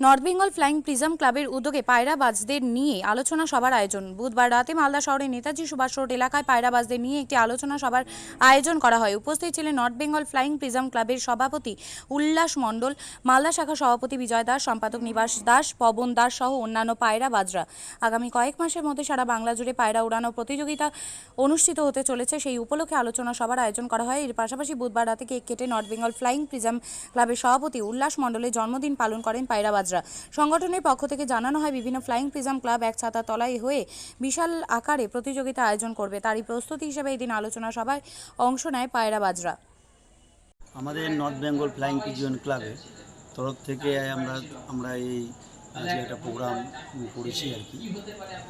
North Bengal flying prism ক্লাবের উদ্যোগে পায়রাবাজদের নিয়ে আলোচনা সভার আয়োজন। বুধবার রাতে মালদা শহরের নেতাজি সুভাষ রোড এলাকায় পায়রাবাজদের নিয়ে একটি আলোচনা সভার আয়োজন করা হয়। উপস্থিত ছিলেন নর্থ বেঙ্গল ফ্লাইং প্রিজম ক্লাবের সভাপতি উল্লাস মণ্ডল, মালদা শাখা সভাপতি বিজয় দাস, সম্পাদক নিবাস দাস, পবন দাস সহ অন্যান্য পায়রাবাজরা। আগামী কয়েক মাসের মধ্যে সারা বাংলা জুড়ে পায়রা উড়ানো প্রতিযোগিতা অনুষ্ঠিত হতে চলেছে, সেই উপলক্ষে আলোচনা সভার আয়োজন করা হয়। এর পাশাপাশি বুধবার রাতে কেক কেটে নর্থ বেঙ্গল ফ্লাইং প্রিজম ক্লাবের সভাপতি উল্লাস মণ্ডলের জন্মদিন পালন করেন পায়রাবাজরা। সংগঠনের পক্ষ থেকে জানানো হয়, বিভিন্ন ফ্লাইং প্রিজম ক্লাব এক ছাতার তলায় হয়ে বিশাল আকারে প্রতিযোগিতা আয়োজন করবে। তারই প্রস্তুতি হিসেবে এই দিন আলোচনা সভায় অংশ নেয় পায়রাবাজরা। আমাদের নর্থ বেঙ্গল ফ্লাইং পিজিয়ন ক্লাবের তরফ থেকে আমরা এই আজকে একটা প্রোগ্রাম করেছি আর কি।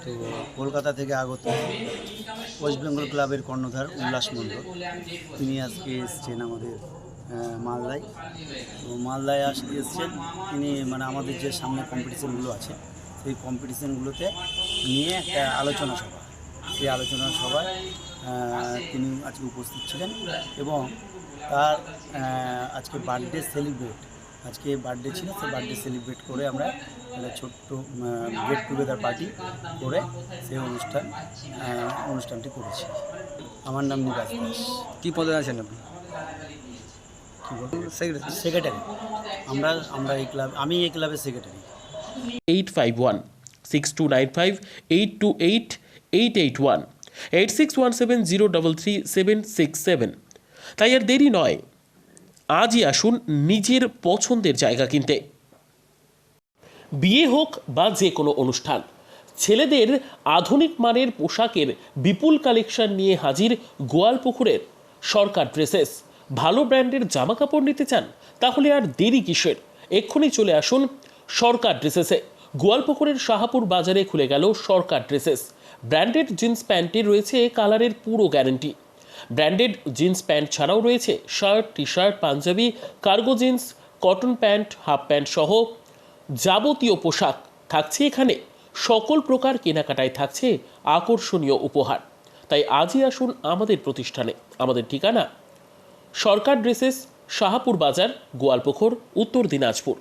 তো কলকাতা থেকে আগত ওয়েস্ট বেঙ্গল ক্লাবের কর্ণধার উল্লাস মণ্ডল, তিনি আজকে এসছেন আমাদের মালদায়। তো মালদায় এসছেন তিনি, মানে আমাদের যে সামনে কম্পিটিশানগুলো আছে সেই কম্পিটিশানগুলোতে নিয়ে একটা আলোচনা সভা, সেই আলোচনা সভায় তিনি আজকে উপস্থিত ছিলেন এবং তার আজকে বার্থডে সেলিব্রেট, আজকে বার্থডে ছিল, সেই বার্থডে সেলিব্রেট করে আমরা একটা ছোট্ট গেট টুগেদার পার্টি করে সেই অনুষ্ঠানটি করেছি। আমার নাম নিবাস দাস। কী পদে আছেন আপনি? কী বলবো, সেক্রেটারি। আমরা আমি এই ক্লাবের সেক্রেটারি। 8516295828 8617033767। তাই আর দেরি নয়, আজই আসুন নিজের পছন্দের জায়গা কিনতে। বিয়ে হোক বা যে কোনো অনুষ্ঠান, ছেলেদের আধুনিক মানের পোশাকের বিপুল কালেকশন নিয়ে হাজির গোয়ালপুকুরের সরকার ড্রেসেস। ভালো ব্র্যান্ডের জামা কাপড় নিতে চান? তাহলে আর দেরি কিসের? এক্ষুনি চলে আসুন সরকার ড্রেসেসে। গোয়ালপুকুরের শাহাপুর বাজারে খুলে গেল সরকার ড্রেসেস। ব্র্যান্ডেড জিন্স প্যান্টের রয়েছে কালারের পুরো গ্যারেন্টি। ব্র্যান্ডেড জিন্স প্যান্ট ছাড়াও রয়েছে shirt, T shirt, Punjabi, cargo jeans, cotton pant, half pant সহ যাবতীয় পোশাক থাকছে এখানে। সকল প্রকার কেনাকাটায় থাকছে আকর্ষণীয় উপহার। তাই আজই আসুন আমাদের প্রতিষ্ঠানে। আমাদের ঠিকানা সরকার ড্রেসেস, শাহাপুর বাজার, গোয়ালপুকুর, উত্তর দিনাজপুর।